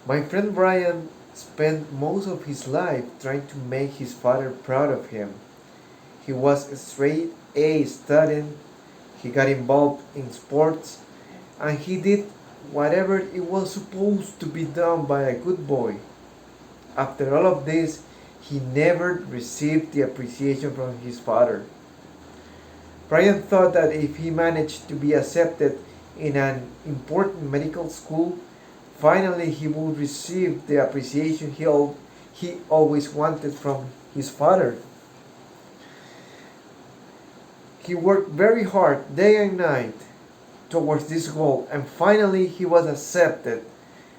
My friend Brian spent most of his life trying to make his father proud of him. He was a straight A student, he got involved in sports, and he did whatever it was supposed to be done by a good boy. After all of this, he never received the appreciation from his father. Brian thought that if he managed to be accepted in an important medical school, finally he would receive the appreciation he always wanted from his father. He worked very hard day and night towards this goal, and finally he was accepted.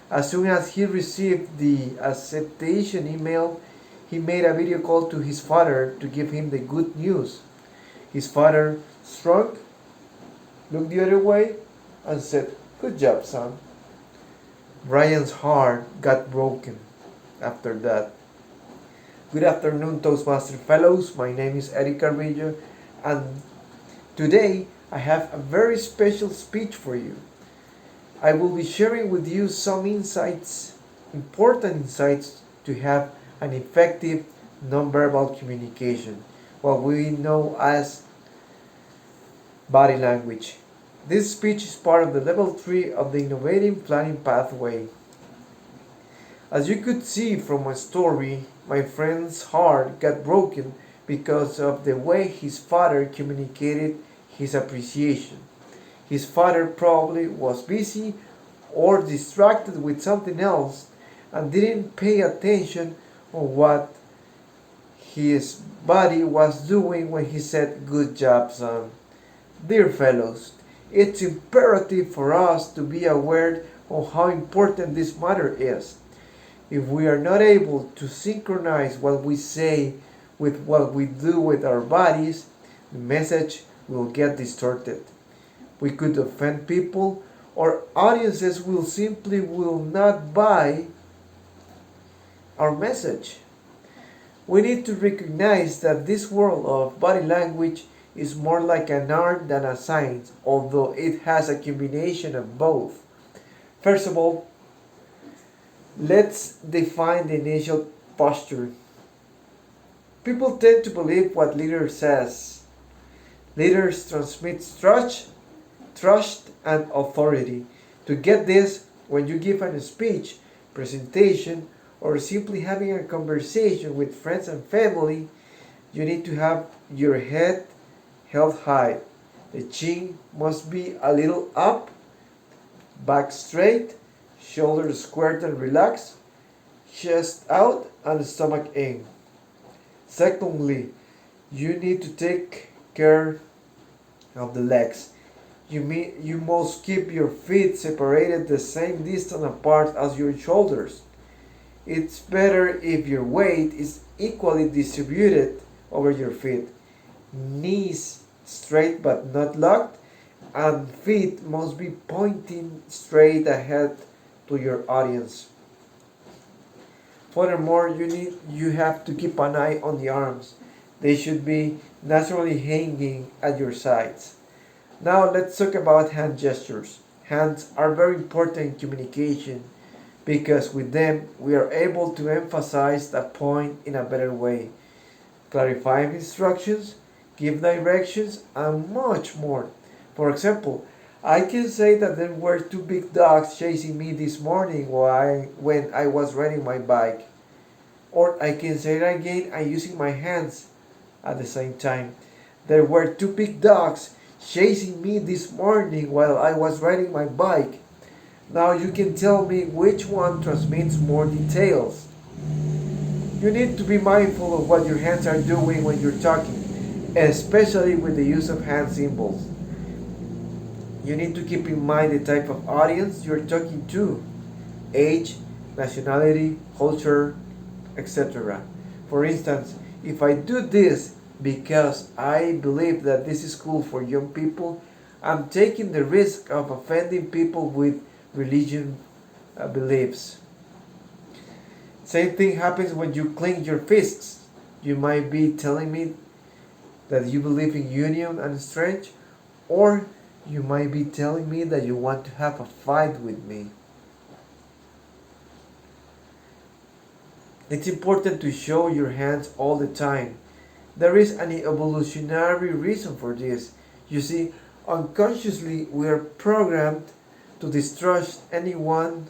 As soon as he received the acceptation email, he made a video call to his father to give him the good news. His father shrugged, looked the other way, and said, "Good job, son." Brian's heart got broken after that. Good afternoon, Toastmaster fellows. My name is Eric Carrillo, and today I have a very special speech for you. I will be sharing with you some insights, important insights to have an effective nonverbal communication, what we know as body language. This speech is part of the level 3 of the innovative planning pathway. As you could see from my story, my friend's heart got broken because of the way his father communicated his appreciation. His father probably was busy or distracted with something else and didn't pay attention on what his body was doing when he said, "Good job, son." Dear fellows, it's imperative for us to be aware of how important this matter is. If we are not able to synchronize what we say with what we do with our bodies, the message will get distorted. We could offend people, or audiences will not buy our message. We need to recognize that this world of body language is more like an art than a science, although it has a combination of both. First of all, let's define the initial posture. People tend to believe what leader says. Leaders transmit trust and authority. To get this, when you give a speech, presentation, or simply having a conversation with friends and family, you need to have your head held high. The chin must be a little up, back straight, shoulders squared and relaxed, chest out and stomach in. Secondly, you need to take care of the legs. You must keep your feet separated the same distance apart as your shoulders. It's better if your weight is equally distributed over your feet. Knees straight but not locked, and feet must be pointing straight ahead to your audience. Furthermore, you have to keep an eye on the arms. They should be naturally hanging at your sides. Now let's talk about hand gestures. Hands are very important in communication because with them we are able to emphasize the point in a better way, clarify give directions, and much more. For example, I can say that there were two big dogs chasing me this morning when I was riding my bike. Or I can say it again and using my hands at the same time. There were two big dogs chasing me this morning while I was riding my bike. Now you can tell me which one transmits more details. You need to be mindful of what your hands are doing when you're talking, especially with the use of hand symbols. You need to keep in mind the type of audience you're talking to, age, nationality, culture, etc. For instance, if I do this because I believe that this is cool for young people, I'm taking the risk of offending people with religion beliefs. Same thing happens when you clench your fists. You might be telling me that you believe in union and strength, or you might be telling me that you want to have a fight with me. It's important to show your hands all the time. There is an evolutionary reason for this. You see, unconsciously we are programmed to distrust anyone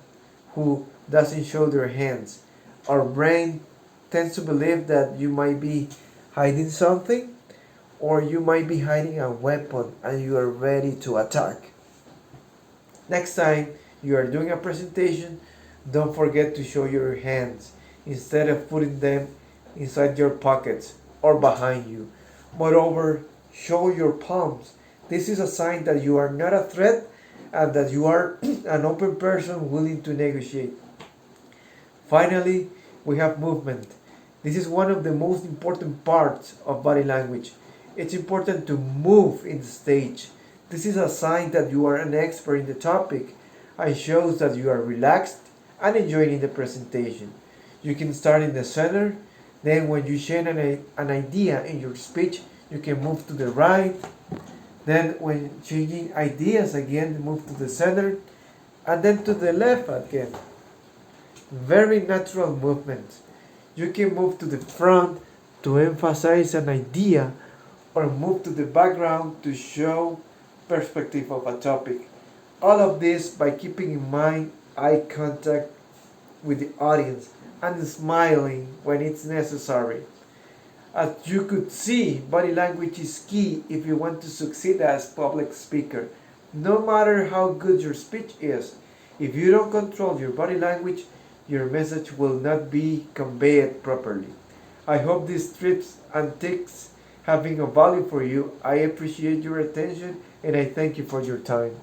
who doesn't show their hands. Our brain tends to believe that you might be hiding something or you might be hiding a weapon and you are ready to attack. Next time you are doing a presentation, don't forget to show your hands instead of putting them inside your pockets or behind you. Moreover, show your palms. This is a sign that you are not a threat and that you are an open person willing to negotiate. Finally, we have movement. This is one of the most important parts of body language. It's important to move in the stage. This is a sign that you are an expert in the topic and shows that you are relaxed and enjoying the presentation. You can start in the center, then when you share an idea in your speech, you can move to the right. Then when changing ideas again, move to the center and then to the left again. Very natural movement. You can move to the front to emphasize an idea or move to the background to show perspective of a topic. All of this by keeping in mind eye contact with the audience and smiling when it's necessary. As you could see, body language is key if you want to succeed as public speaker. No matter how good your speech is, if you don't control your body language, your message will not be conveyed properly. I hope these tips and tricks have been of value for you. I appreciate your attention and I thank you for your time.